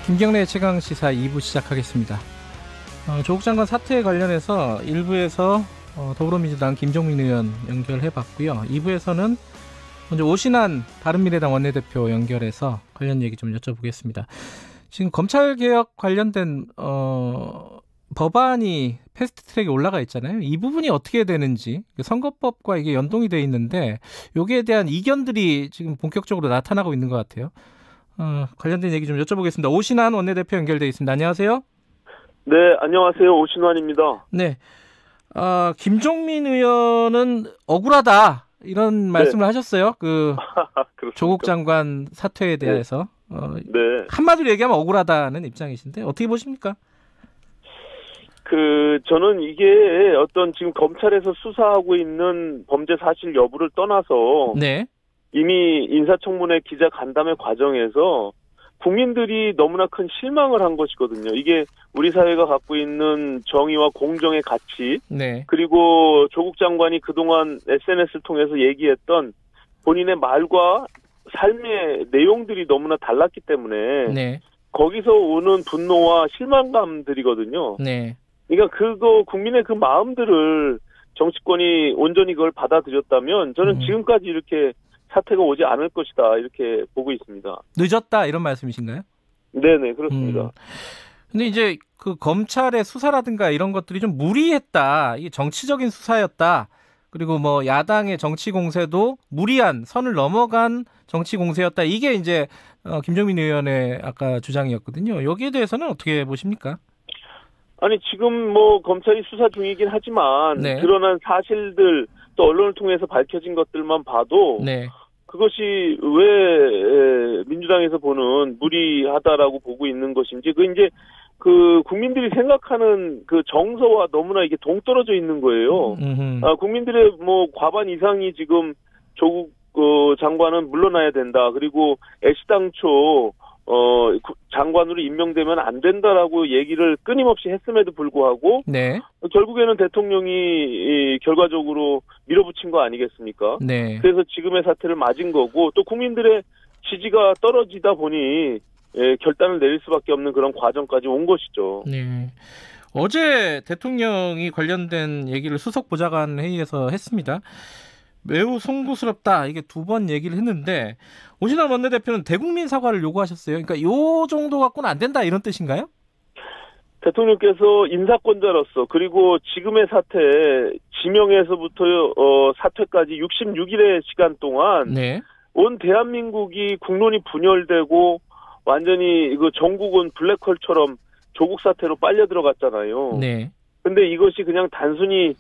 김경래 최강시사 2부 시작하겠습니다. 조국 장관 사태에 관련해서 1부에서 더불어민주당 김종민 의원 연결해봤고요. 2부에서는 먼저 오신환 바른미래당 원내대표 연결해서 관련 얘기 좀 여쭤보겠습니다. 지금 검찰개혁 관련된 법안이 패스트트랙에 올라가 있잖아요. 이 부분이 어떻게 되는지, 선거법과 이게 연동이 돼 있는데 여기에 대한 이견들이 지금 본격적으로 나타나고 있는 것 같아요. 관련된 얘기 좀 여쭤보겠습니다. 오신환 원내대표 연결돼 있습니다. 안녕하세요. 네, 안녕하세요. 오신환입니다. 네, 김종민 의원은 억울하다 이런 말씀을 하셨어요. 조국 장관 사퇴에 대해서. 네. 한마디로 얘기하면 억울하다는 입장이신데 어떻게 보십니까? 저는 이게 어떤 지금 검찰에서 수사하고 있는 범죄 사실 여부를 떠나서 네. 이미 인사청문회 기자 간담회 과정에서 국민들이 너무나 큰 실망을 한 것이거든요. 이게 우리 사회가 갖고 있는 정의와 공정의 가치, 네. 그리고 조국 장관이 그동안 SNS를 통해서 얘기했던 본인의 말과 삶의 내용들이 너무나 달랐기 때문에 네. 거기서 오는 분노와 실망감들이거든요. 네. 그러니까 국민의 그 마음들을 정치권이 온전히 그걸 받아들였다면 저는 지금까지 이렇게 사태가 오지 않을 것이다 이렇게 보고 있습니다. 늦었다 이런 말씀이신가요? 네네, 그렇습니다. 근데 이제 그 검찰의 수사라든가 이런 것들이 좀 무리했다. 이게 정치적인 수사였다. 그리고 뭐 야당의 정치 공세도 무리한 선을 넘어간 정치 공세였다. 이게 이제 김종민 의원의 아까 주장이었거든요. 여기에 대해서는 어떻게 보십니까? 아니 지금 뭐 검찰이 수사 중이긴 하지만 네. 드러난 사실들 또 언론을 통해서 밝혀진 것들만 봐도 네. 그것이 왜 민주당에서 보는 무리하다라고 보고 있는 것인지 이제 국민들이 생각하는 그 정서와 너무나 이게 동떨어져 있는 거예요. 국민들의 뭐 과반 이상이 지금 조국 장관은 물러나야 된다. 그리고 애시당초 장관으로 임명되면 안 된다라고 얘기를 끊임없이 했음에도 불구하고 네. 결국에는 대통령이 결과적으로 밀어붙인 거 아니겠습니까? 네. 그래서 지금의 사태를 맞은 거고 또 국민들의 지지가 떨어지다 보니 결단을 내릴 수밖에 없는 그런 과정까지 온 것이죠. 네. 어제 대통령이 관련된 얘기를 수석 보좌관 회의에서 했습니다. 매우 송구스럽다. 이게 2번 얘기를 했는데 오신환 원내대표는 대국민 사과를 요구하셨어요. 그러니까 요 정도 갖고는 안 된다 이런 뜻인가요? 대통령께서 인사권자로서 그리고 지금의 사태 지명에서부터 사퇴까지 66일의 시간 동안 네. 온 대한민국이 국론이 분열되고 완전히 전국은 블랙홀처럼 조국 사태로 빨려 들어갔잖아요. 네. 근데 이것이 그냥 단순히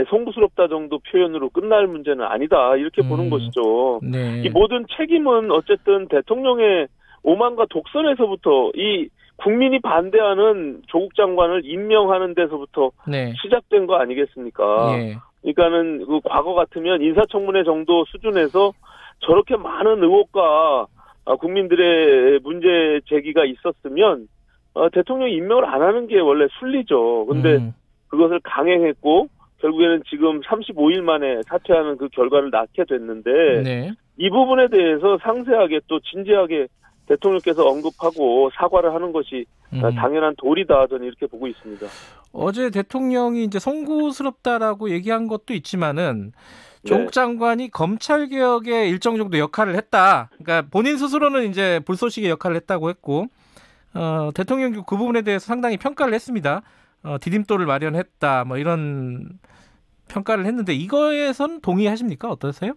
송구스럽다 정도 표현으로 끝날 문제는 아니다 이렇게 보는 것이죠. 네. 이 모든 책임은 어쨌든 대통령의 오만과 독선에서부터 이 국민이 반대하는 조국 장관을 임명하는 데서부터 네. 시작된 거 아니겠습니까? 예. 그러니까는 과거 같으면 인사청문회 정도 수준에서 저렇게 많은 의혹과 국민들의 문제 제기가 있었으면 대통령 임명을 안 하는 게 원래 순리죠. 근데 그것을 강행했고 결국에는 지금 35일 만에 사퇴하는 그 결과를 낳게 됐는데 네. 이 부분에 대해서 상세하게 또 진지하게 대통령께서 언급하고 사과를 하는 것이 당연한 도리다 저는 이렇게 보고 있습니다. 어제 대통령이 이제 송구스럽다라고 얘기한 것도 있지만은 조국 장관이 검찰 개혁에 일정 정도 역할을 했다. 그러니까 본인 스스로는 이제 불쏘시개 역할을 했다고 했고 대통령도 그 부분에 대해서 상당히 평가를 했습니다. 디딤돌을 마련했다. 뭐 이런 평가를 했는데 이거에선 동의하십니까? 어떠세요?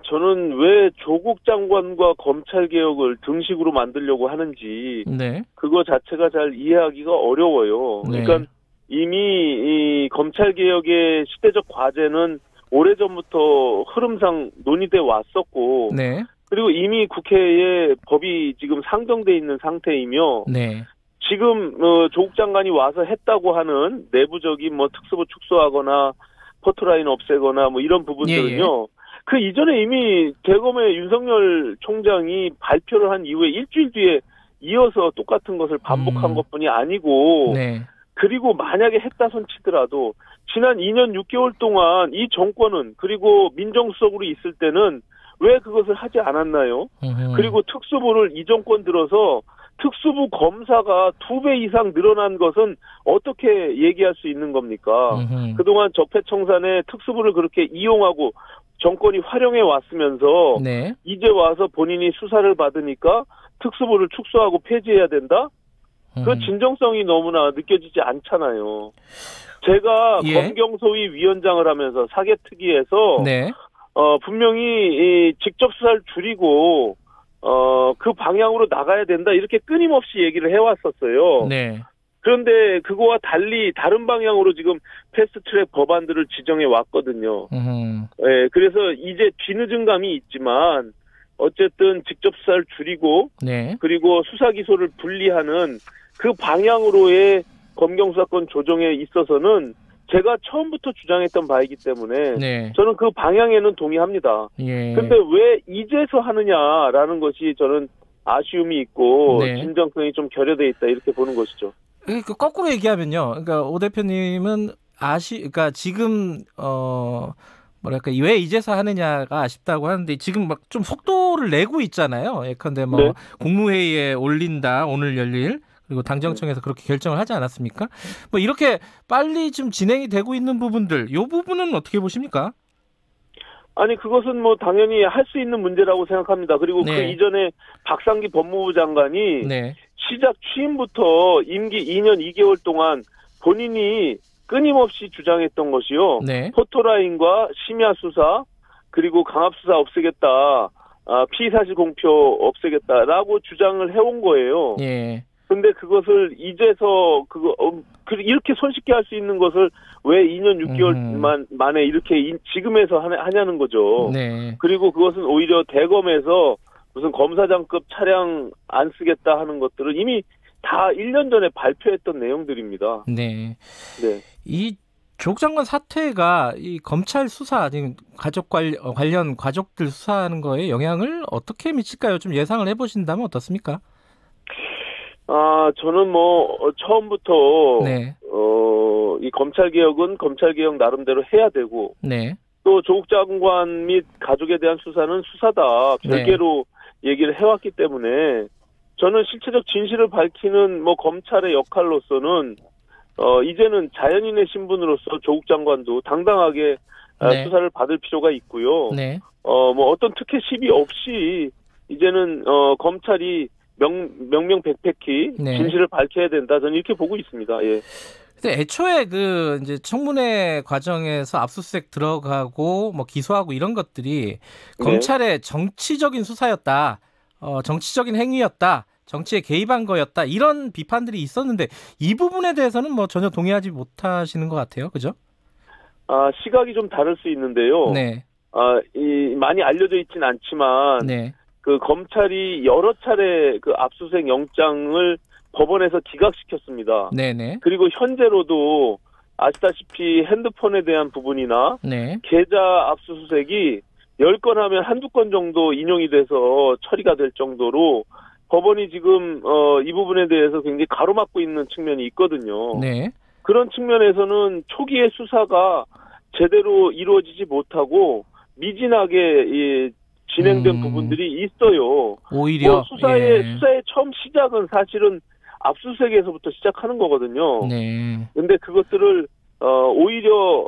저는 왜 조국 장관과 검찰 개혁을 등식으로 만들려고 하는지 네. 그거 자체가 잘 이해하기가 어려워요. 네. 그러니까 이미 이 검찰 개혁의 시대적 과제는 오래전부터 흐름상 논의돼 왔었고 네. 그리고 이미 국회에 법이 지금 상정돼 있는 상태이며 네. 지금 조국 장관이 와서 했다고 하는 내부적인 뭐 특수부 축소하거나 포토라인 없애거나 뭐 이런 부분들은요. 예. 그 이전에 이미 대검의 윤석열 총장이 발표를 한 이후에 일주일 뒤에 이어서 똑같은 것을 반복한 것뿐이 아니고 네. 그리고 만약에 했다 손치더라도 지난 2년 6개월 동안 이 정권은 그리고 민정수석으로 있을 때는 왜 그것을 하지 않았나요? 그리고 특수부를 이 정권 들어서 특수부 검사가 2배 이상 늘어난 것은 어떻게 얘기할 수 있는 겁니까? 그동안 적폐청산에 특수부를 그렇게 이용하고 정권이 활용해 왔으면서 네. 이제 와서 본인이 수사를 받으니까 특수부를 축소하고 폐지해야 된다? 그 진정성이 너무나 느껴지지 않잖아요. 제가 예. 검경소위 위원장을 하면서 사개특위에서 네. 분명히 이 직접 수사를 줄이고 그 방향으로 나가야 된다 이렇게 끊임없이 얘기를 해왔었어요. 네. 그런데 그거와 달리 다른 방향으로 지금 패스트트랙 법안들을 지정해 왔거든요. 예, 그래서 이제 뒤늦은 감이 있지만 어쨌든 직접 수사를 줄이고 네. 그리고 수사 기소를 분리하는 그 방향으로의 검경수사권 조정에 있어서는 제가 처음부터 주장했던 바이기 때문에 네. 저는 그 방향에는 동의합니다. 예. 근데 왜 이제서 하느냐라는 것이 저는 아쉬움이 있고 네. 진정성이 좀 결여돼 있다 이렇게 보는 것이죠. 그 거꾸로 얘기하면요. 그러니까 오 대표님은 그러니까 지금 뭐랄까 왜 이제서 하느냐가 아쉽다고 하는데 지금 막 좀 속도를 내고 있잖아요. 예컨대 뭐 네. 국무회의에 올린다 오늘 열릴 그리고 당정청에서 그렇게 결정을 하지 않았습니까? 뭐 이렇게 빨리 좀 진행이 되고 있는 부분들, 이 부분은 어떻게 보십니까? 아니 그것은 뭐 당연히 할 수 있는 문제라고 생각합니다. 그리고 네. 그 이전에 박상기 법무부 장관이 네. 시작 취임부터 임기 2년 2개월 동안 본인이 끊임없이 주장했던 것이요. 네. 포토라인과 심야 수사 그리고 강압 수사 없애겠다. 피의사실 공표 없애겠다라고 주장을 해온 거예요. 예. 근데 그것을 이제서 이렇게 손쉽게 할 수 있는 것을 왜 2년 6개월 만에 이렇게 지금에서 하냐는 거죠. 네. 그리고 그것은 오히려 대검에서 무슨 검사장급 차량 안 쓰겠다 하는 것들은 이미 다 1년 전에 발표했던 내용들입니다. 네. 네. 이 조국 장관 사태가 이 검찰 수사, 지금 가족 관련 가족들 수사하는 거에 영향을 어떻게 미칠까요? 좀 예상을 해보신다면 어떻습니까? 저는 처음부터 네. 이 검찰 개혁은 검찰 개혁 나름대로 해야 되고 네. 또 조국 장관 및 가족에 대한 수사는 수사다 별개로 얘기를 해왔기 때문에 저는 실체적 진실을 밝히는 검찰의 역할로서는 이제는 자연인의 신분으로서 조국 장관도 당당하게 네. 수사를 받을 필요가 있고요. 네. 어떤 특혜 시비 없이 이제는 검찰이 명명백백히 네. 진실을 밝혀야 된다. 저는 이렇게 보고 있습니다. 예. 근데 애초에 이제 청문회 과정에서 압수수색 들어가고 기소하고 이런 것들이 검찰의 정치적인 수사였다. 정치적인 행위였다. 정치에 개입한 거였다. 이런 비판들이 있었는데 이 부분에 대해서는 전혀 동의하지 못하시는 것 같아요. 그죠? 시각이 좀 다를 수 있는데요. 네. 많이 알려져 있진 않지만 네. 그 검찰이 여러 차례 그 압수수색 영장을 법원에서 기각시켰습니다. 네네. 그리고 현재로도 아시다시피 핸드폰에 대한 부분이나 네. 계좌 압수수색이 10건 하면 한두 건 정도 인용이 돼서 처리가 될 정도로 법원이 지금 이 부분에 대해서 굉장히 가로막고 있는 측면이 있거든요. 네. 그런 측면에서는 초기의 수사가 제대로 이루어지지 못하고 미진하게 진행된 부분들이 있어요. 오히려 수사의 처음 시작은 사실은 압수수색에서부터 시작하는 거거든요. 네. 근데 그것들을 오히려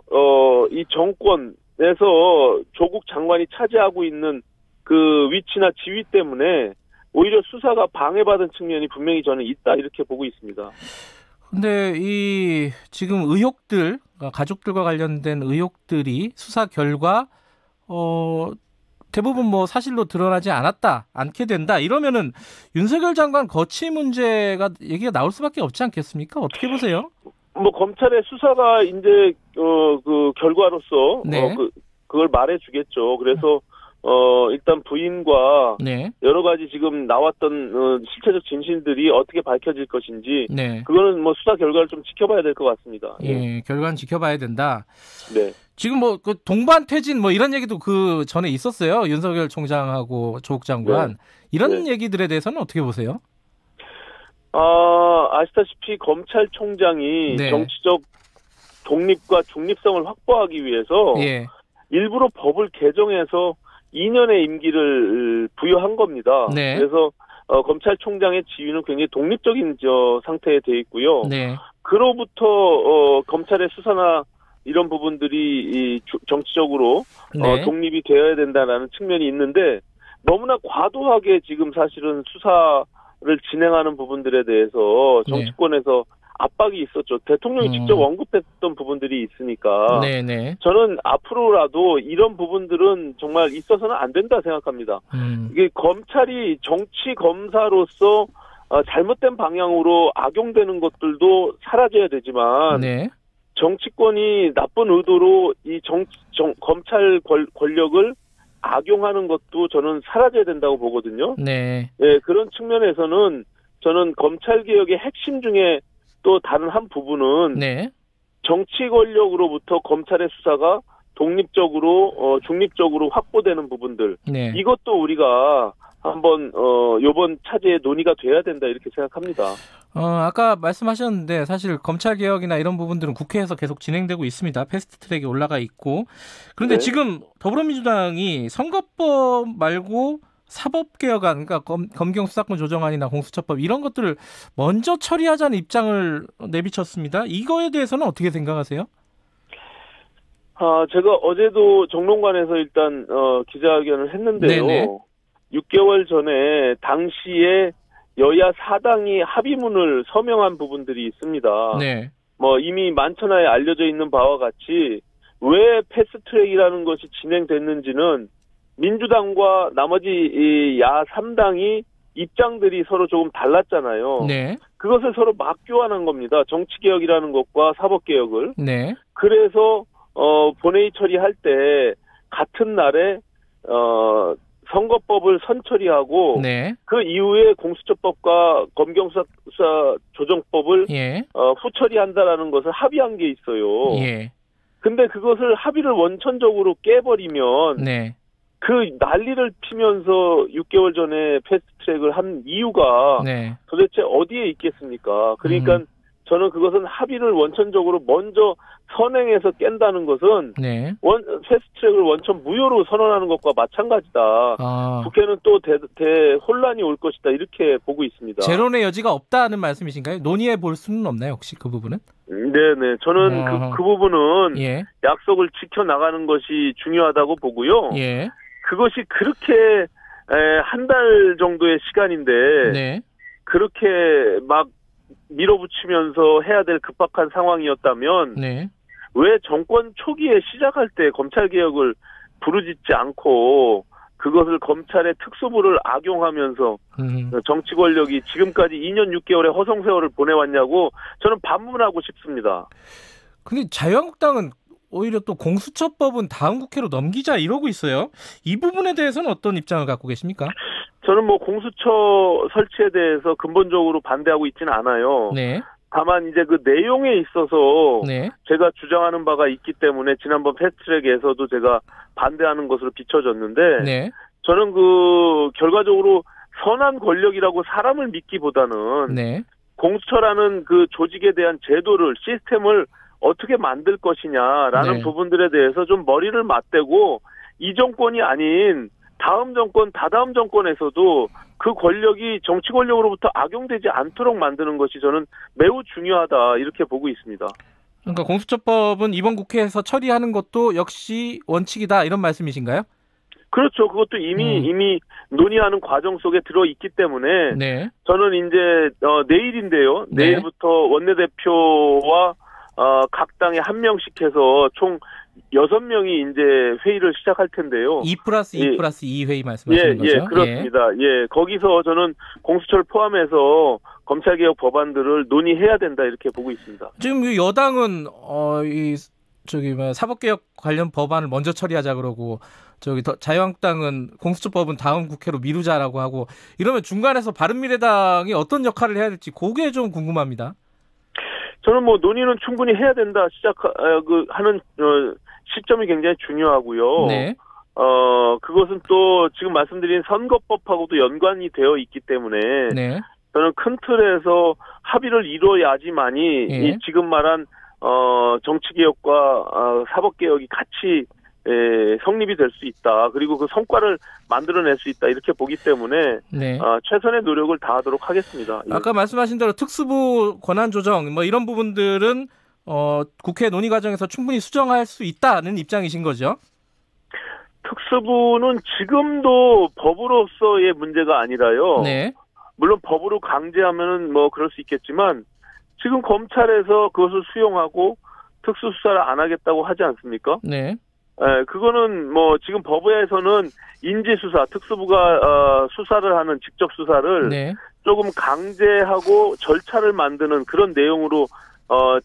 이 정권에서 조국 장관이 차지하고 있는 그 위치나 지위 때문에 오히려 수사가 방해받은 측면이 분명히 저는 있다 이렇게 보고 있습니다. 근데 이 지금 의혹들, 가족들과 관련된 의혹들이 수사 결과 대부분 사실로 드러나지 않게 된다. 이러면은 윤석열 장관 거취 문제가 얘기가 나올 수밖에 없지 않겠습니까? 어떻게 보세요? 검찰의 수사가 이제 그 결과로서 네. 그걸 말해주겠죠. 그래서 일단 부인과 네. 여러 가지 지금 나왔던 실체적 진실들이 어떻게 밝혀질 것인지 네. 그거는 수사 결과를 좀 지켜봐야 될 것 같습니다. 예, 결과는 지켜봐야 된다. 네. 지금 그 동반 퇴진 이런 얘기도 그 전에 있었어요. 윤석열 총장하고 조국 장관. 네. 이런 얘기들에 대해서는 어떻게 보세요? 아시다시피 검찰총장이 네. 정치적 독립과 중립성을 확보하기 위해서 일부러 법을 개정해서 2년의 임기를 부여한 겁니다. 네. 그래서 검찰총장의 지위는 굉장히 독립적인 상태에 돼 있고요. 네. 그로부터 검찰의 수사나 이런 부분들이 정치적으로 네. 독립이 되어야 된다는 측면이 있는데 너무나 과도하게 지금 사실은 수사를 진행하는 부분들에 대해서 정치권에서 압박이 있었죠. 대통령이 직접 언급했던 부분들이 있으니까 네네. 저는 앞으로라도 이런 부분들은 정말 있어서는 안 된다 생각합니다. 이게 검찰이 정치 검사로서 잘못된 방향으로 악용되는 것들도 사라져야 되지만 네. 정치권이 나쁜 의도로 이 검찰 권력을 악용하는 것도 저는 사라져야 된다고 보거든요. 네. 예, 그런 측면에서는 저는 검찰개혁의 핵심 중에 또 다른 한 부분은 네. 정치 권력으로부터 검찰의 수사가 독립적으로 중립적으로 확보되는 부분들. 네. 이것도 우리가 한번 이번 차제에 논의가 돼야 된다 이렇게 생각합니다. 아까 말씀하셨는데 사실 검찰 개혁이나 이런 부분들은 국회에서 계속 진행되고 있습니다. 패스트트랙에 올라가 있고. 그런데 네. 지금 더불어민주당이 선거법 말고 사법개혁안, 그러니까 검경 수사권 조정안이나 공수처법 이런 것들을 먼저 처리하자는 입장을 내비쳤습니다. 이거에 대해서는 어떻게 생각하세요? 제가 어제도 정론관에서 일단 기자회견을 했는데요. 네네. 6개월 전에 당시에 여야 4당이 합의문을 서명한 부분들이 있습니다. 네. 이미 만천하에 알려져 있는 바와 같이 왜 패스트트랙이라는 것이 진행됐는지는 민주당과 나머지 야 3당이 입장들이 서로 조금 달랐잖아요. 네. 그것을 서로 맞교환한 겁니다. 정치개혁이라는 것과 사법개혁을. 네. 그래서 본회의 처리할 때 같은 날에 선거법을 선처리하고 네. 그 이후에 공수처법과 검경수사 조정법을 예. 후처리한다라는 것을 합의한 게 있어요. 예. 근데 그것을 합의를 원천적으로 깨버리면 네. 그 난리를 피면서 6개월 전에 패스트트랙을 한 이유가 네. 도대체 어디에 있겠습니까? 그러니까 저는 그것은 합의를 원천적으로 먼저 선행해서 깬다는 것은 네. 패스트트랙을 원천 무효로 선언하는 것과 마찬가지다. 국회는 또 혼란이 올 것이다. 이렇게 보고 있습니다. 재론의 여지가 없다는 말씀이신가요? 논의해 볼 수는 없나요? 혹시 그 부분은? 네네. 저는 그 부분은 예. 약속을 지켜나가는 것이 중요하다고 보고요. 예. 그것이 그렇게 한 달 정도의 시간인데 네. 그렇게 막 밀어붙이면서 해야 될 급박한 상황이었다면 네. 왜 정권 초기에 시작할 때 검찰개혁을 부르짖지 않고 그것을 검찰의 특수부를 악용하면서 정치 권력이 지금까지 2년 6개월의 허송세월을 보내왔냐고 저는 반문하고 싶습니다. 근데 자유한국당은 오히려 또 공수처법은 다음 국회로 넘기자 이러고 있어요. 이 부분에 대해서는 어떤 입장을 갖고 계십니까? 저는 공수처 설치에 대해서 근본적으로 반대하고 있지는 않아요. 네. 다만 이제 그 내용에 있어서 네. 제가 주장하는 바가 있기 때문에 지난번 패스트트랙에서도 제가 반대하는 것으로 비춰졌는데 네. 저는 그 결과적으로 선한 권력이라고 사람을 믿기보다는 네. 공수처라는 그 조직에 대한 제도를 시스템을 어떻게 만들 것이냐라는 네. 부분들에 대해서 좀 머리를 맞대고 이 정권이 아닌 다음 정권, 다다음 정권에서도 그 권력이 정치 권력으로부터 악용되지 않도록 만드는 것이 저는 매우 중요하다 이렇게 보고 있습니다. 그러니까 공수처법은 이번 국회에서 처리하는 것도 역시 원칙이다 이런 말씀이신가요? 그렇죠. 그것도 이미 논의하는 과정 속에 들어있기 때문에 네. 저는 이제 내일인데요. 네. 내일부터 원내대표와 각 당에 한 명씩 해서 총 6명이 이제 회의를 시작할 텐데요. 2+2+2 회의 말씀하시는 거죠? 예, 그렇습니다. 예, 거기서 저는 공수처를 포함해서 검찰개혁 법안들을 논의해야 된다 이렇게 보고 있습니다. 지금 여당은 사법개혁 관련 법안을 먼저 처리하자 그러고 자유한국당은 공수처법은 다음 국회로 미루자라고 하고 이러면 중간에서 바른미래당이 어떤 역할을 해야 될지 그게 좀 궁금합니다. 저는 논의는 충분히 해야 된다 하는 시점이 굉장히 중요하고요. 네. 그것은 또 지금 말씀드린 선거법하고도 연관이 되어 있기 때문에 네. 저는 큰 틀에서 합의를 이뤄야지만이 예. 이 지금 말한 정치개혁과 사법개혁이 같이 성립이 될 수 있다. 그리고 그 성과를 만들어낼 수 있다. 이렇게 보기 때문에 네. 최선의 노력을 다하도록 하겠습니다. 아까 말씀하신 대로 특수부 권한 조정 뭐 이런 부분들은 국회 논의 과정에서 충분히 수정할 수 있다는 입장이신 거죠? 특수부는 지금도 법으로서의 문제가 아니라요. 네. 물론 법으로 강제하면은 뭐 그럴 수 있겠지만 지금 검찰에서 그것을 수용하고 특수수사를 안 하겠다고 하지 않습니까? 네. 그거는 뭐 지금 법에서는 인지수사, 특수부가 수사를 하는 직접 수사를 네. 조금 강제하고 절차를 만드는 그런 내용으로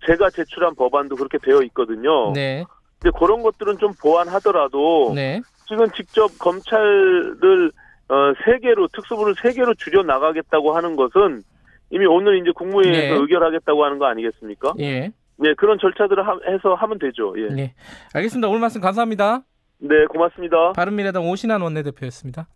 제가 제출한 법안도 그렇게 되어 있거든요. 네. 근데 그런 것들은 좀 보완하더라도 네. 지금 직접 검찰을 3개로 특수부를 3개로 줄여 나가겠다고 하는 것은 이미 오늘 이제 국무회의에서 네. 의결하겠다고 하는 거 아니겠습니까? 예. 네, 그런 절차들을 해서 하면 되죠. 예. 네. 알겠습니다. 오늘 말씀 감사합니다. 네, 고맙습니다. 바른미래당 오신환 원내대표였습니다.